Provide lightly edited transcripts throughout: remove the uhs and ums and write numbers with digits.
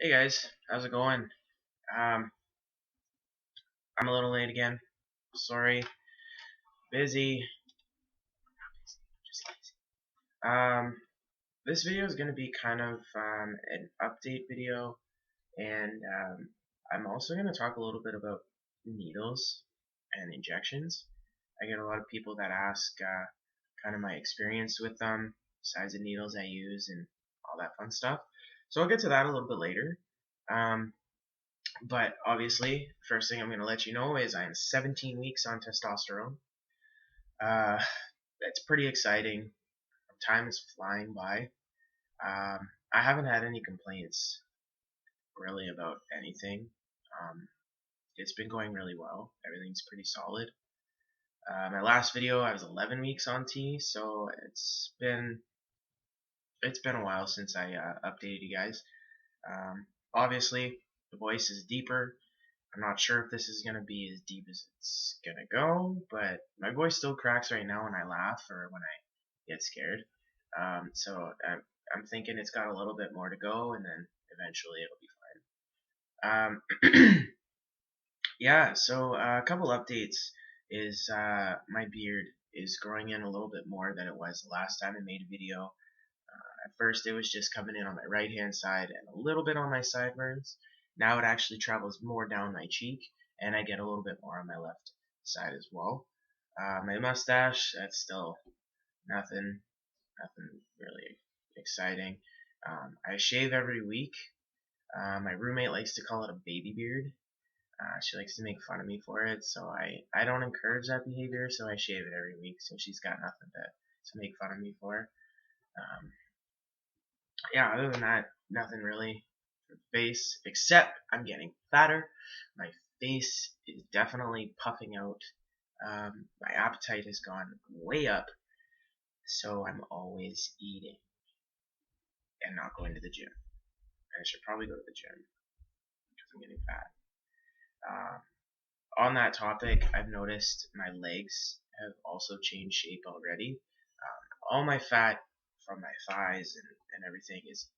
Hey guys, how's it going? Um, I'm a little late again. Sorry, busy. Just lazy. This video is going to be kind of an update video, and I'm also going to talk a little bit about needles and injections. I get a lot of people that ask kind of my experience with them, size of needles I use, and all that fun stuff. So I'll get to that a little bit later. Um, But obviously, first thing I'm going to let you know is I am 17 weeks on testosterone. Uh, that's pretty exciting. Time is flying by. I haven't had any complaints really about anything. Um, it's been going really well. Everything's pretty solid. My last video, I was 11 weeks on T, so it's been a while since I updated you guys. Obviously, the voice is deeper. I'm not sure if this is going to be as deep as it's going to go, but my voice still cracks right now when I laugh or when I get scared. So I'm thinking it's got a little bit more to go, and then eventually it'll be fine. Yeah, so a couple updates is my beard is growing in a little bit more than it was the last time I made a video. At first, it was just coming in on my right hand side and a little bit on my sideburns. Now it actually travels more down my cheek, and I get a little bit more on my left side as well. My mustache, that's still nothing really exciting. I shave every week. My roommate likes to call it a baby beard. She likes to make fun of me for it, so I don't encourage that behavior, so I shave it every week, so she's got nothing to make fun of me for. Um, yeah, other than that, nothing really for the face, except I'm getting fatter. My face is definitely puffing out. My appetite has gone way up, so I'm always eating and not going to the gym. I should probably go to the gym because I'm getting fat. On that topic, I've noticed my legs have also changed shape already. All my fat from my thighs and everything is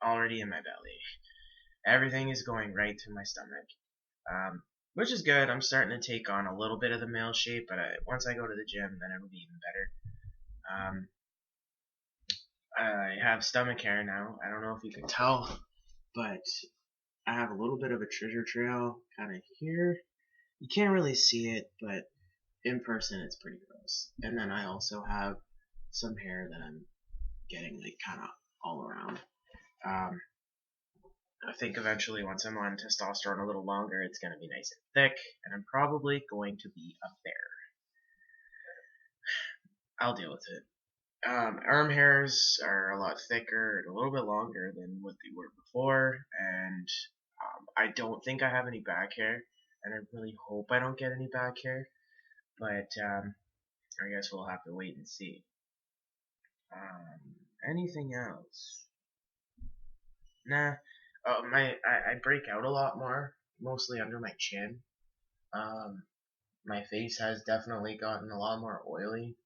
already in my belly. Everything is going right to my stomach, which is good. I'm starting to take on a little bit of the male shape, but once I go to the gym, then it'll be even better. I have stomach hair now. I don't know if you can tell, but I have a little bit of a treasure trail kind of here. You can't really see it, but in person it's pretty gross. And then I also have some hair that I'm getting like kind of all around. Um, I think eventually, once I'm on testosterone a little longer, it's going to be nice and thick, and I'm probably going to be a bear. I'll deal with it. Arm hairs are a lot thicker and a little bit longer than what they were before, and I don't think I have any back hair, and I really hope I don't get any back hair, but I guess we'll have to wait and see. Anything else? Nah. I break out a lot more, mostly under my chin. Um, my face has definitely gotten a lot more oily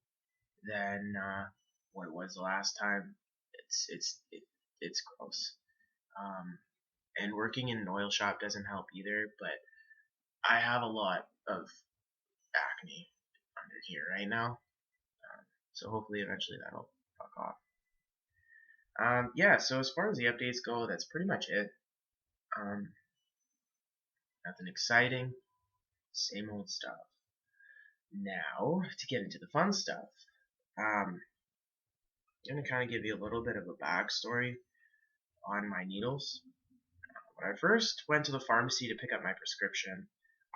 than what it was the last time. It's gross. Um, and working in an oil shop doesn't help either. But I have a lot of acne under here right now, so hopefully eventually that'll fuck off. Yeah. So as far as the updates go, that's pretty much it. Um, Nothing exciting. Same old stuff. Now to get into the fun stuff. I'm gonna kind of give you a little bit of a backstory on my needles. When I first went to the pharmacy to pick up my prescription,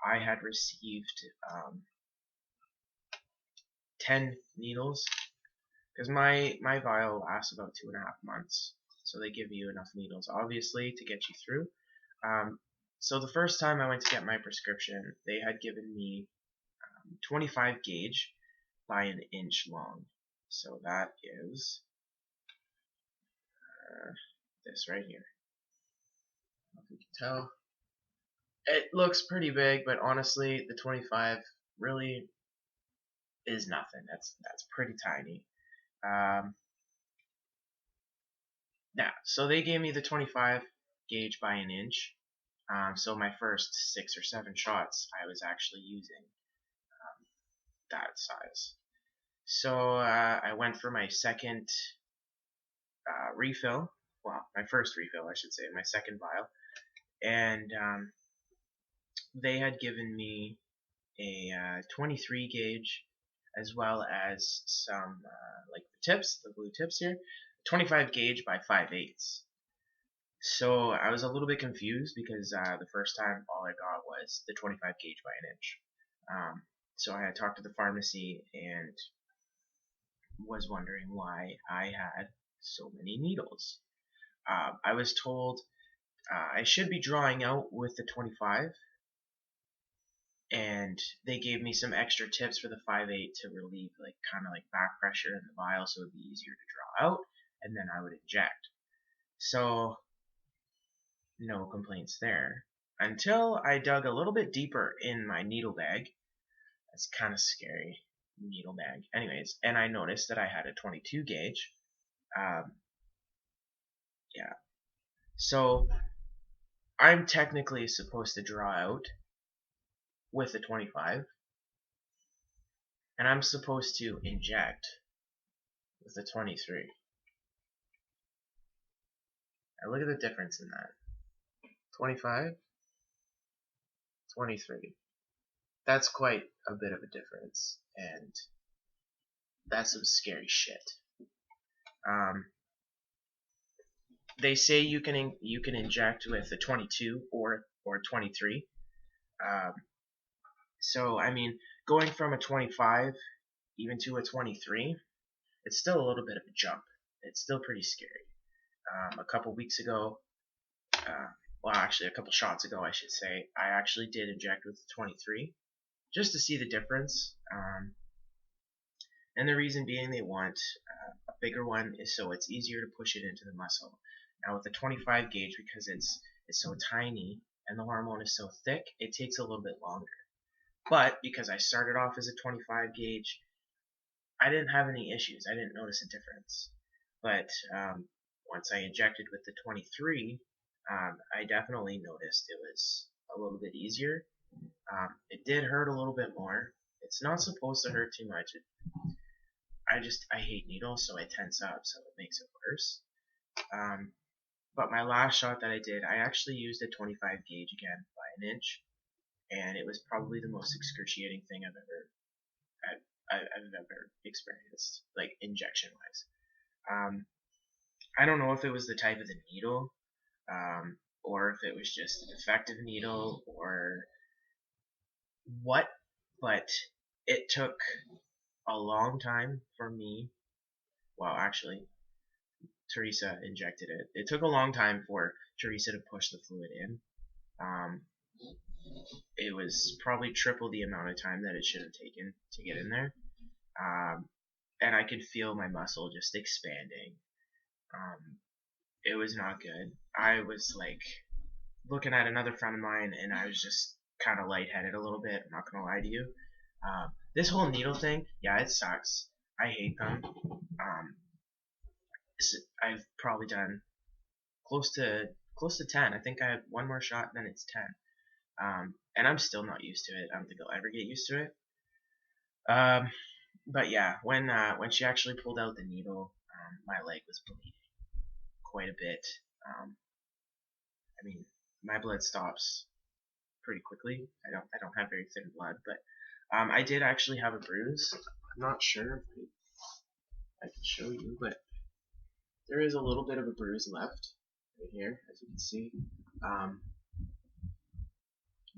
I had received 10 needles because my vial lasts about 2.5 months. So they give you enough needles, obviously, to get you through. So the first time I went to get my prescription, they had given me 25 gauge by an inch long. So that is this right here. I don't know if you can tell. It looks pretty big, but honestly, the 25 really is nothing. That's pretty tiny. Yeah, so they gave me the 25 gauge by an inch. So my first 6 or 7 shots, I was actually using that size. So I went for my second refill. Well, my first refill, I should say, my second vial. And they had given me a 23 gauge as well as some like the tips, the blue tips here, 25 gauge by 5/8. So I was a little bit confused because the first time all I got was the 25 gauge by an inch. So I had talked to the pharmacy and was wondering why I had so many needles. I was told I should be drawing out with the 25, and they gave me some extra tips for the 5/8 to relieve kind of like back pressure in the vial so it would be easier to draw out, and then I would inject. So no complaints there until I dug a little bit deeper in my needle bag. That's kind of scary, needle bag. Anyways, and I noticed that I had a 22 gauge. Yeah. So I'm technically supposed to draw out with the 25, and I'm supposed to inject with the 23. Now look at the difference in that. 25, 23. That's quite a bit of a difference, and that's some scary shit. They say you can inject with a 22 or 23. So I mean, going from a 25 even to a 23, it's still a little bit of a jump. It's still pretty scary. A couple weeks ago, well, actually a couple shots ago, I should say, I actually did inject with the 23 just to see the difference. And the reason being they want a bigger one is so it's easier to push it into the muscle. Now with the 25 gauge, because it's so tiny and the hormone is so thick, it takes a little bit longer. But because I started off as a 25 gauge, I didn't have any issues. I didn't notice a difference. But once I injected with the 23, I definitely noticed it was a little bit easier. It did hurt a little bit more. It's not supposed to hurt too much. I hate needles, so I tense up, so it makes it worse. But my last shot that I did, I actually used a 25 gauge again by an inch, and it was probably the most excruciating thing I've ever experienced, like injection wise. I don't know if it was the type of the needle, or if it was just a defective needle, or what, but it took a long time for me. Well, actually, Teresa injected it. It took a long time for Teresa to push the fluid in. It was probably triple the amount of time that it should have taken to get in there. And I could feel my muscle just expanding. It was not good. I was like looking at another friend of mine, and I was just kind of lightheaded a little bit. I'm not gonna lie to you. This whole needle thing, yeah, it sucks. I hate them. I've probably done close to 10. I think I have one more shot, then it's 10. And I'm still not used to it. I don't think I'll ever get used to it. But yeah, when she actually pulled out the needle, my leg was bleeding quite a bit. I mean, my blood stops pretty quickly. I don't have very thin blood, but I did actually have a bruise. I'm not sure if I can show you, but there is a little bit of a bruise left right here, as you can see.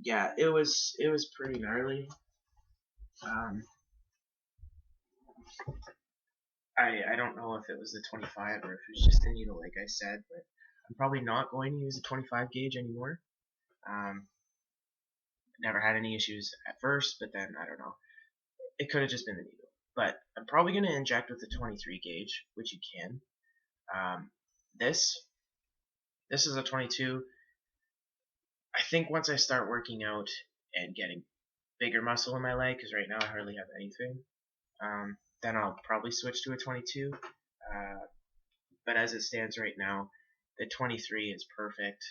Yeah, it was pretty gnarly. I don't know if it was the 25 or if it was just a needle, like I said, but I'm probably not going to use a 25 gauge anymore. Never had any issues at first, but then I don't know. It could have just been the needle. But I'm probably going to inject with the 23 gauge, which you can. This is a 22. I think once I start working out and getting bigger muscle in my leg, because right now I hardly have anything, then I'll probably switch to a 22. But as it stands right now, the 23 is perfect.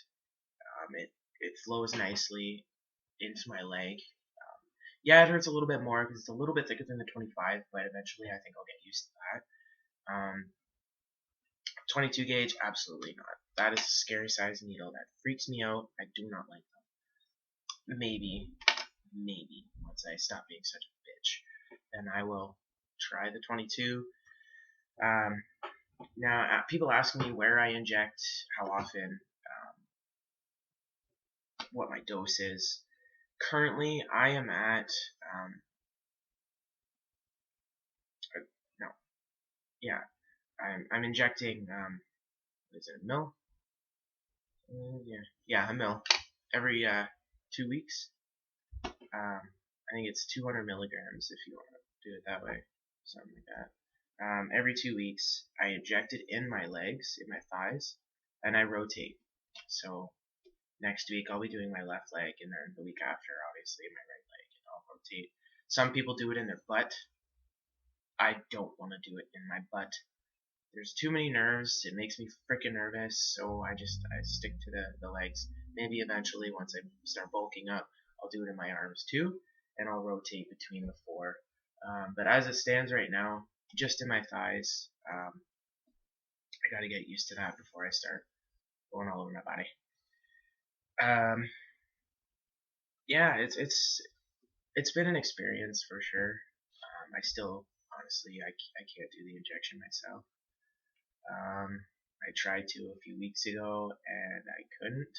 It flows nicely into my leg. Yeah, it hurts a little bit more because it's a little bit thicker than the 25, but eventually I think I'll get used to that. 22 gauge, absolutely not. That is a scary size needle. That freaks me out. I do not like them. Maybe once I stop being such a bitch, then I will try the 22. Now, people ask me where I inject, how often, what my dose is. Currently, I am at, no, yeah, I'm injecting, what is it, a mil? Yeah, a mil every 2 weeks. I think it's 200 milligrams if you want to do it that way, something like that. Every 2 weeks, I inject it in my legs, in my thighs, and I rotate. So next week I'll be doing my left leg, and then the week after, obviously, my right leg, and I'll rotate. Some people do it in their butt. I don't want to do it in my butt. There's too many nerves. It makes me freaking nervous, so I stick to the legs. Maybe eventually, once I start bulking up, I'll do it in my arms too, and I'll rotate between the four. But as it stands right now, just in my thighs, I gotta get used to that before I start going all over my body. Yeah, it's been an experience for sure. I still, honestly, I can't do the injection myself. I tried to a few weeks ago and I couldn't.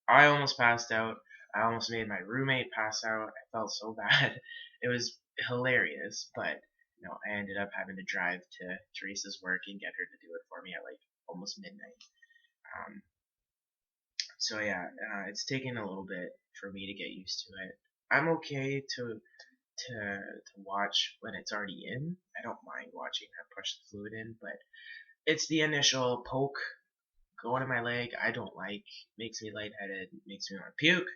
I almost passed out. I almost made my roommate pass out. I felt so bad. It was hilarious, but I ended up having to drive to Teresa's work and get her to do it for me at like almost midnight. So yeah, it's taken a little bit for me to get used to it. I'm okay to watch when it's already in. I don't mind watching her push the fluid in, but it's the initial poke going in my leg I don't like. Makes me lightheaded, makes me want to puke.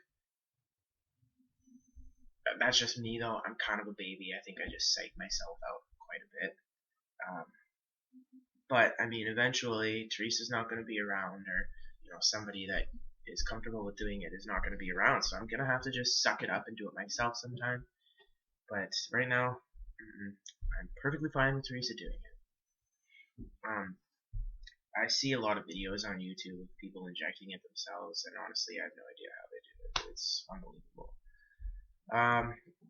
That's just me though. I'm kind of a baby. I think I just psych myself out quite a bit. But I mean, eventually Teresa's not going to be around, or somebody that is comfortable with doing it is not going to be around. So I'm gonna have to just suck it up and do it myself sometime. But right now, I'm perfectly fine with Teresa doing it. I see a lot of videos on YouTube of people injecting it themselves, and honestly, I have no idea how they do it. It's unbelievable.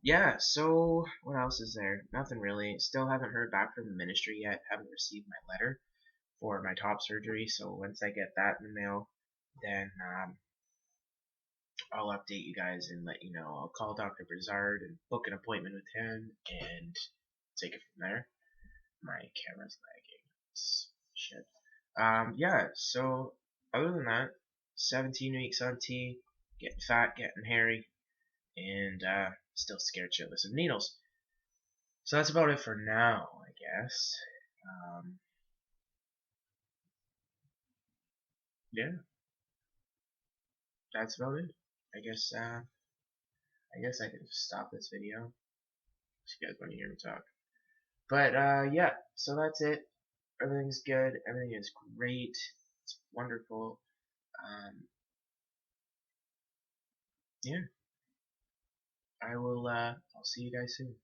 Yeah, so what else is there? Nothing really. Still haven't heard back from the ministry yet. Haven't received my letter for my top surgery, so once I get that in the mail, then I'll update you guys and let you know. I'll call Dr. Brizard and book an appointment with him and take it from there. My camera's lagging. It's shit. Yeah, so other than that, 17 weeks on T, getting fat, getting hairy, and still scared shitless of needles. So that's about it for now, I guess. Yeah, that's about it. I guess I can just stop this video if you guys want to hear me talk. But yeah, so that's it. Everything's good. Everything is great. It's wonderful. Yeah, I'll see you guys soon.